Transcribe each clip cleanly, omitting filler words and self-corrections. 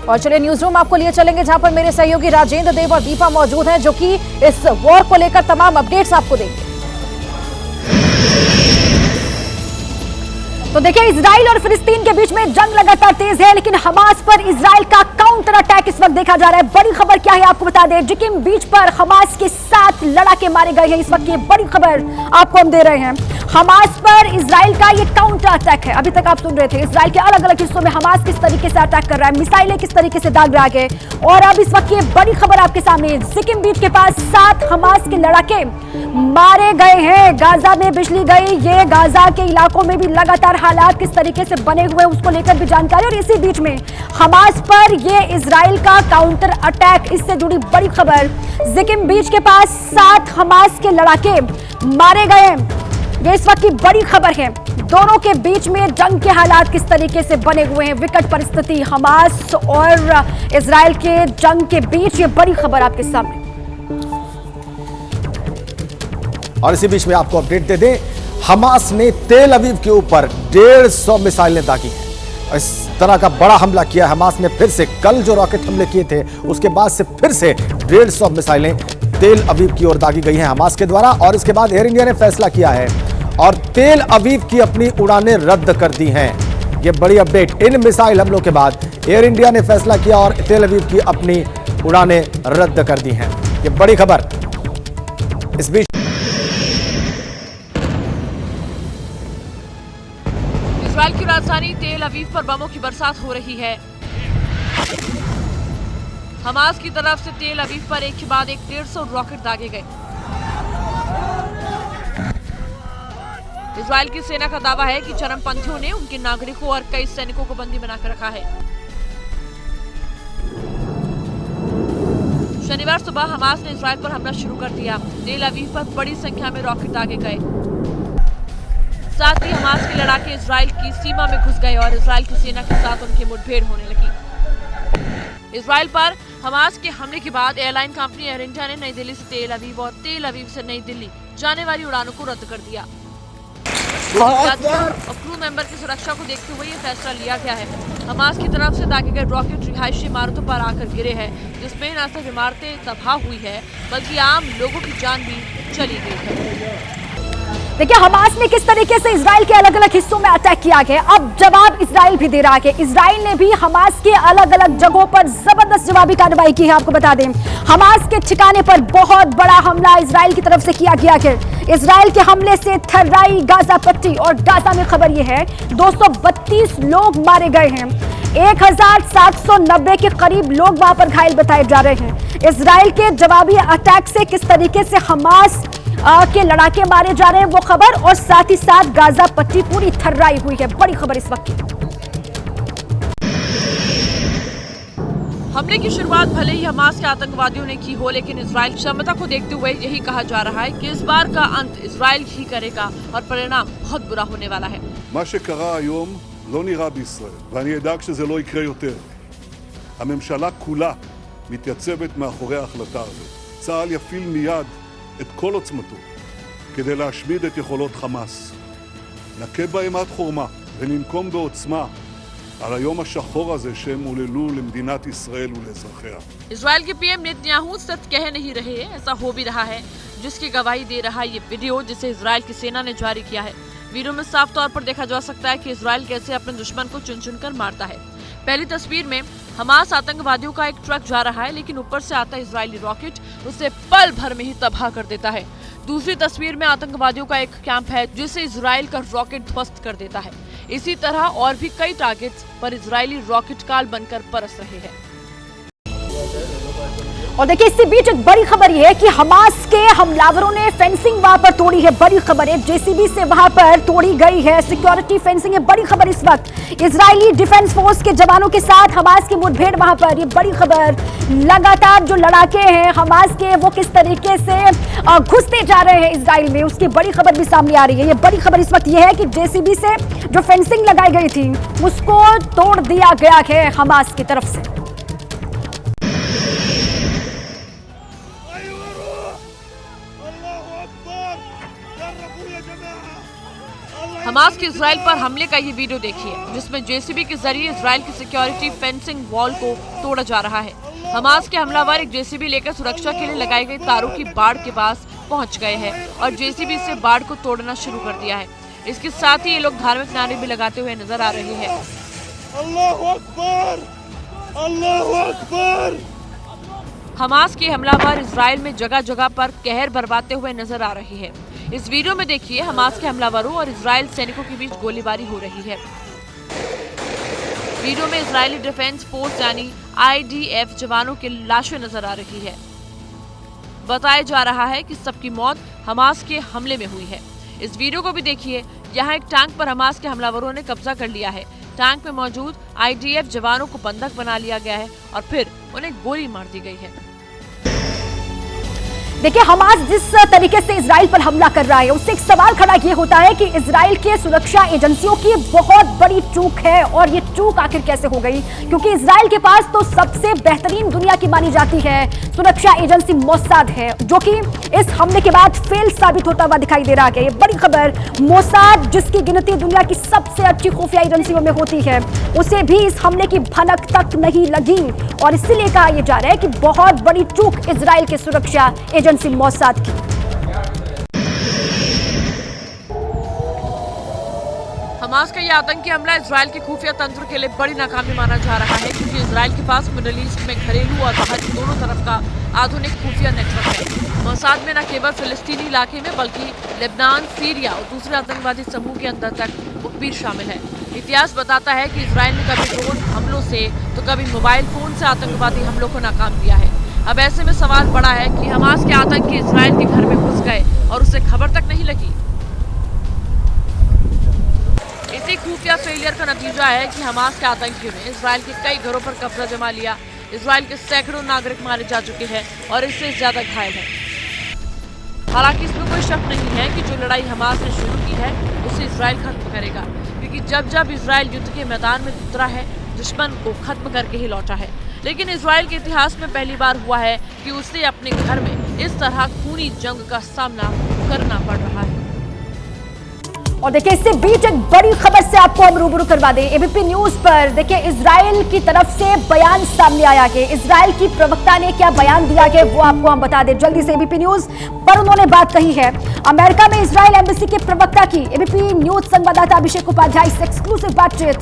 और चलिए news room आपको लिए चलेंगे जहां पर मेरे सहयोगी राजेंद्र देव और दीपा मौजूद हैं जो कि इस वॉर को लेकर तमाम अपडेट्स आपको देंगे। तो देखिए, इजराइल और फिलिस्तीन के बीच में जंग लगातार तेज है, लेकिन हमास पर इजराइल का काउंटर अटैक इस वक्त देखा जा रहा है। बड़ी खबर क्या है आपको बता दें, जिकिम बीच पर हमास के 7 लड़ाके मारे गए हैं। इस वक्त ये बड़ी खबर आपको हम दे रहे हैं। हमास पर इजराइल का ये काउंटर अटैक है। अभी तक आप सुन रहे थे इजराइल के अलग अलग हिस्सों में हमास किस तरीके से अटैक कर रहा है, मिसाइलें किस तरीके से दाग रहा है। और अब इस वक्त ये बड़ी खबर आपके सामने, जिकिम बीच के पास 7 हमास के लड़ाके मारे गए हैं। गाजा में बिजली गई, ये गाजा के इलाकों में भी लगातार हालात किस तरीके से बने हुए उसको लेकर भी जानकारी। और इसी बीच में हमास पर ये इजराइल का काउंटर अटैक, इससे जुड़ी बड़ी खबर, जिकिम बीच के पास 7 हमास के लड़ाके मारे गए हैं। ये इस वक्त की बड़ी खबर है। दोनों के बीच में जंग के हालात किस तरीके से बने हुए हैं, विकट परिस्थिति हमास और इजराइल के जंग के बीच, ये बड़ी खबर आपके सामने। और इसी बीच में आपको अपडेट दे दें, हमास ने तेल अवीव के ऊपर 150 मिसाइलें दागी हैं। इस तरह का बड़ा हमला किया हमास ने फिर से। कल जो रॉकेट हमले किए थे उसके बाद से फिर से 150 मिसाइलें तेल अवीव की ओर दागी गई हैं हमास के द्वारा। और इसके बाद एयर इंडिया ने फैसला किया है और तेल अवीव की अपनी उड़ानें रद्द कर दी हैं। ये बड़ी अपडेट, इन मिसाइल हमलों के बाद एयर इंडिया ने फैसला किया और तेल अवीव की अपनी उड़ानें रद्द कर दी हैं। ये बड़ी खबर। इस बीच इजराइल की राजधानी तेल अवीव पर बमों की बरसात हो रही है। हमास की तरफ से तेल अवीव पर एक के बाद एक 150 रॉकेट दागे गए। इजराइल की सेना का दावा है कि चरमपंथियों ने उनके नागरिकों और कई सैनिकों को बंदी बनाकर रखा है। शनिवार सुबह हमास ने इजराइल पर हमला शुरू कर दिया। तेल अवीव पर बड़ी संख्या में रॉकेट दागे गए। साथ ही हमास के लड़ाके इजराइल की सीमा में घुस गए और इजराइल की सेना के साथ उनकी मुठभेड़ होने लगी। इजराइल पर हमास के हमले के बाद एयरलाइन कंपनी एयर इंडिया ने नई दिल्ली से तेल अवीव और तेल अवीव से नई दिल्ली जाने वाली उड़ानों को रद्द कर दिया। यात्रियों और क्रू मेंबर की सुरक्षा को देखते हुए ये फैसला लिया गया है। हमास की तरफ से दागे गए रॉकेट रिहायशी इमारतों पर आकर गिरे हैं, जिसमें न सिर्फ इमारतें तबाह हुई है बल्कि आम लोगों की जान भी चली गई है। देखिए, हमास ने किस तरीके से इजराइल के अलग अलग हिस्सों में अटैक किया है, अब जवाब इजराइल भी दे रहा है। इजराइल ने भी हमास के अलग अलग जगहों पर जबरदस्त जवाबी कार्रवाई की है। आपको बता दें, हमास के ठिकाने पर बहुत बड़ा हमला इजराइल की तरफ से किया गया है। इजराइल के हमले से थर्राई, गाजा पट्टी और गाजा में खबर यह है 232 लोग मारे गए हैं। 1790 के करीब लोग वहां पर घायल बताए जा रहे हैं। इजराइल के जवाबी अटैक से किस तरीके से हमास के लड़ाके मारे जा रहे हैं वो खबर, और साथ ही साथ गाजा पट्टी पूरी थर्राई हुई है। बड़ी खबर इस वक्त की। हमले की शुरुआत भले ही हमास के आतंकवादियों ने की हो, लेकिन इजराइल क्षमता को देखते हुए यही कहा जा रहा है कि इस बार का अंत इजराइल ही करेगा और परिणाम बहुत बुरा होने वाला है। מה שקרה היום לא נראה בישראל, ואני אדאג שזה לא יקרה יותר. הממשלה כולה מתייצבת מאחורי ההחלטה הזאת. צה"ל יפעיל מיד את כל עוצמתו כדי להשמיד את יכולות חמאס. נכה בהם עד חורמה וננקום בעוצמה על היום השחור הזה שהם עוללו למדינת ישראל ולאזרחיה. इजराइल के पीएम नेतन्याहू सच कह नहीं रहे, ऐसा हो भी रहा है, जिसकी गवाही दे रहा है ये वीडियो जिसे इजराइल की सेना ने जारी किया है। वीडियो में साफ तौर पर देखा जा सकता है कि इजराइल कैसे अपने दुश्मन को चुन चुन कर मारता है। पहली तस्वीर में हमास आतंकवादियों का एक ट्रक जा रहा है, लेकिन ऊपर से आता इजरायली रॉकेट उसे पल भर में ही तबाह कर देता है। दूसरी तस्वीर में आतंकवादियों का एक कैंप है जिसे इजराइल का रॉकेट ध्वस्त कर देता है। इसी तरह और भी कई टारगेट्स पर इजरायली रॉकेट काल बनकर बरस रहे हैं। और देखिए, इसी बीच एक बड़ी खबर यह है कि हमास के हमलावरों ने फेंसिंग वहां पर तोड़ी है। बड़ी खबर है, जेसीबी से वहां पर तोड़ी गई है सिक्योरिटी फेंसिंग है। बड़ी खबर इस वक्त, इजरायली डिफेंस फोर्स के जवानों के साथ हमास की मुठभेड़ वहां पर। ये बड़ी खबर, लगातार जो लड़ाके हैं हमास के वो किस तरीके से घुसते जा रहे हैं इजराइल में, उसकी बड़ी खबर भी सामने आ रही है। ये बड़ी खबर इस वक्त यह है कि जेसीबी से जो फेंसिंग लगाई गई थी उसको तोड़ दिया गया है हमास की तरफ से। हमास के इजराइल पर हमले का ये वीडियो देखिए, जिसमें जेसीबी के जरिए इजराइल की सिक्योरिटी फेंसिंग वॉल को तोड़ा जा रहा है। हमास के हमलावर एक जेसीबी लेकर सुरक्षा के लिए लगाई गई तारों की बाड़ के पास पहुंच गए हैं और जेसीबी से बाड़ को तोड़ना शुरू कर दिया है। इसके साथ ही ये लोग धार्मिक नारे भी लगाते हुए नजर आ रहे हैं। अल्लाहु अकबर, अल्लाहु अकबर। हमास के हमलावर इजराइल में जगह जगह पर कहर बरपाते हुए नजर आ रहे हैं। इस वीडियो में देखिए, हमास के हमलावरों और इजराइल सैनिकों के बीच गोलीबारी हो रही है। वीडियो में इजरायली डिफेंस फोर्स यानी IDF जवानों की लाशें नजर आ रही है। बताया जा रहा है कि सबकी मौत हमास के हमले में हुई है। इस वीडियो को भी देखिए, यहाँ एक टैंक पर हमास के हमलावरों ने कब्जा कर लिया है। टैंक में मौजूद IDF जवानों को बंधक बना लिया गया है और फिर उन्हें गोली मार दी गई है। देखिए, हमास जिस तरीके से इजराइल पर हमला कर रहा है, उससे एक सवाल खड़ा ये होता है कि इजराइल के सुरक्षा एजेंसियों की बहुत बड़ी चूक है। और ये चूक आखिर कैसे हो गई? क्योंकि इजराइल के पास तो सबसे बेहतरीन दुनिया की मानी जाती है सुरक्षा एजेंसी मोसाद है, जो कि इस हमले के बाद फेल साबित होता हुआ दिखाई दे रहा है। ये बड़ी खबर, मोसाद जिसकी गिनती दुनिया की सबसे अच्छी खुफिया एजेंसियों में होती है, उसे भी इस हमले की भनक तक नहीं लगी। और इसीलिए कहा यह जा रहा है कि बहुत बड़ी चूक इजराइल के सुरक्षा एजेंसी मोसाद की। हमास का यह आतंकी हमला इजराइल के खुफिया तंत्र के लिए बड़ी नाकामी माना जा रहा है, क्योंकि इजराइल के पास मिडिल ईस्ट में घरेलू और बाहरी दोनों तरफ का आधुनिक खुफिया नेटवर्क है। मोसाद में न केवल फिलिस्तीनी इलाके में बल्कि लेबनान, सीरिया और दूसरे आतंकवादी समूह के अंदर तक मुखबिर शामिल है। इतिहास बताता है कि इजराइल ने कभी ड्रोन हमलों से तो कभी मोबाइल फोन से आतंकवादी हमलों को नाकाम किया है। अब ऐसे में सवाल बड़ा है कि हमास के आतंकी इजराइल के घर में घुस गए और उसे खबर तक नहीं लगी। इसी खुफिया फेलियर का नतीजा है कि हमास के आतंकियों ने इजराइल के कई घरों पर कब्जा जमा लिया। इजराइल के सैकड़ों नागरिक मारे जा चुके हैं और इससे ज्यादा घायल हैं। हालांकि इसमें कोई शक नहीं है कि जो लड़ाई हमास ने शुरू की है उसे इजराइल खत्म करेगा, क्योंकि जब जब इजराइल युद्ध के मैदान में उतरा है, दुश्मन को खत्म करके ही लौटा है। लेकिन इजराइल के इतिहास में पहली बार हुआ है कि उसे अपने घर में इस तरह खूनी जंग का सामना करना पड़ रहा है। और देखिए, इससे बीच एक बड़ी खबर से आपको हम रूबरू करवा दें। एबीपी न्यूज पर देखिए, इजराइल की तरफ से बयान सामने आया कि इजराइल की प्रवक्ता ने क्या बयान दिया है वो आपको हम बता दें जल्दी से। एबीपी न्यूज पर उन्होंने बात कही है। अमेरिका में इजराइल एम्बेसी के प्रवक्ता की एबीपी न्यूज संवाददाता अभिषेक उपाध्याय से एक्सक्लूसिव बातचीत।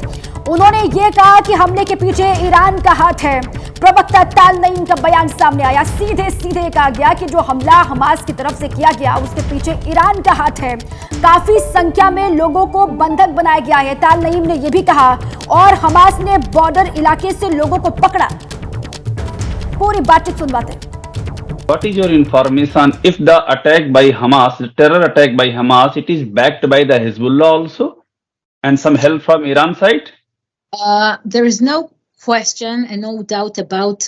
उन्होंने ये कहा कि हमले के पीछे ईरान का हाथ है। प्रवक्ता ताल नईम का बयान सामने आया। सीधे सीधे कहा गया कि जो हमला हमास की तरफ से किया गया उसके पीछे ईरान का हाथ है। काफी संख्या में लोगों को बंधक बनाया गया है, ताल नईम ने यह भी कहा। और हमास ने बॉर्डर इलाके से लोगों को पकड़ा। पूरी बातचीत सुनवाते हैं। What is your information if the attack by Hamas, the terror attack by Hamas, it is backed by the Hezbollah also and some help from Iran side? There is no question and no doubt about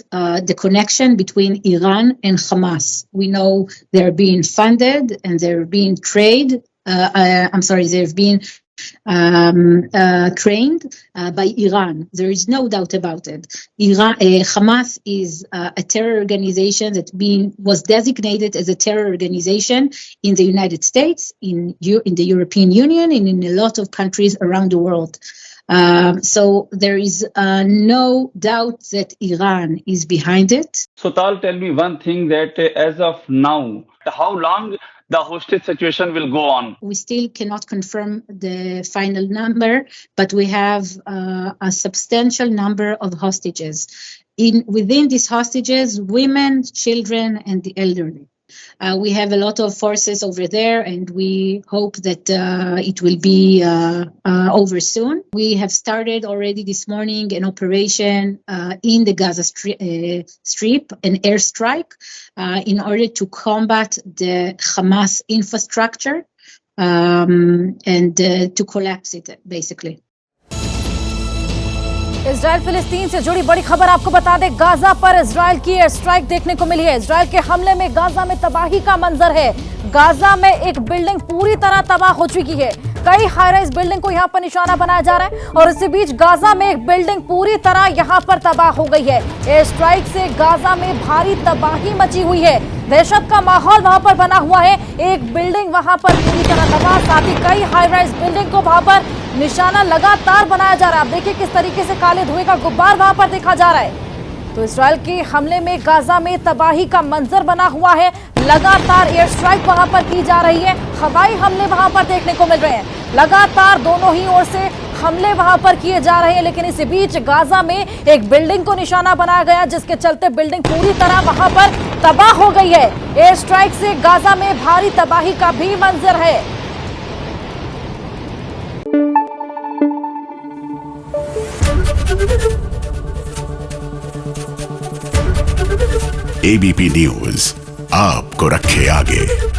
the connection between Iran and Hamas. We know they're being funded and they're being trained. They've been trained by Iran. There is no doubt about it. Hamas is a terror organization that was designated as a terror organization in the United States, in the European Union, and in a lot of countries around the world. So there is no doubt that Iran is behind it. So Tal, tell me one thing, that as of now, how long the hostage situation will go on? We still cannot confirm the final number, but we have a substantial number of hostages. Within these hostages, women, children, and the elderly. We have a lot of forces over there, and we hope that it will be over soon. We have started already this morning an operation in the Gaza Strip, an airstrike, in order to combat the Hamas infrastructure and to collapse it, basically. Israel फिलिस्तीन से जुड़ी बड़ी खबर आपको बता दें। Gaza पर Israel की एयर स्ट्राइक देखने को मिली है। इजराइल के हमले में गाजा में तबाही का मंजर है। गाजा में एक बिल्डिंग पूरी तरह तबाह हो चुकी है। कई हाई राइज बिल्डिंग को यहाँ पर निशाना बनाया जा रहा है और इसी बीच गाजा में एक बिल्डिंग पूरी तरह यहाँ पर तबाह हो गई है। एयर स्ट्राइक से गाजा में भारी तबाही मची हुई है, दहशत का माहौल वहां पर बना हुआ है। एक बिल्डिंग वहां पर पूरी तरह तबाह, साथ ही कई हाई राइज बिल्डिंग को वहां पर निशाना लगातार बनाया जा रहा है। आप देखिए किस तरीके से काले धुएं का गुब्बार वहां पर देखा जा रहा है। तो इजराइल के हमले में गाजा में तबाही का मंजर बना हुआ है, लगातार एयर स्ट्राइक वहां पर की जा रही है, हवाई हमले वहां पर देखने को मिल रहे हैं। लगातार दोनों ही ओर से हमले वहां पर किए जा रहे हैं, लेकिन इसी बीच गाजा में एक बिल्डिंग को निशाना बनाया गया, जिसके चलते बिल्डिंग पूरी तरह वहां पर तबाह हो गई है। एयर स्ट्राइक से गाजा में भारी तबाही का भी मंजर है। एबीपी न्यूज आपको रखे आगे।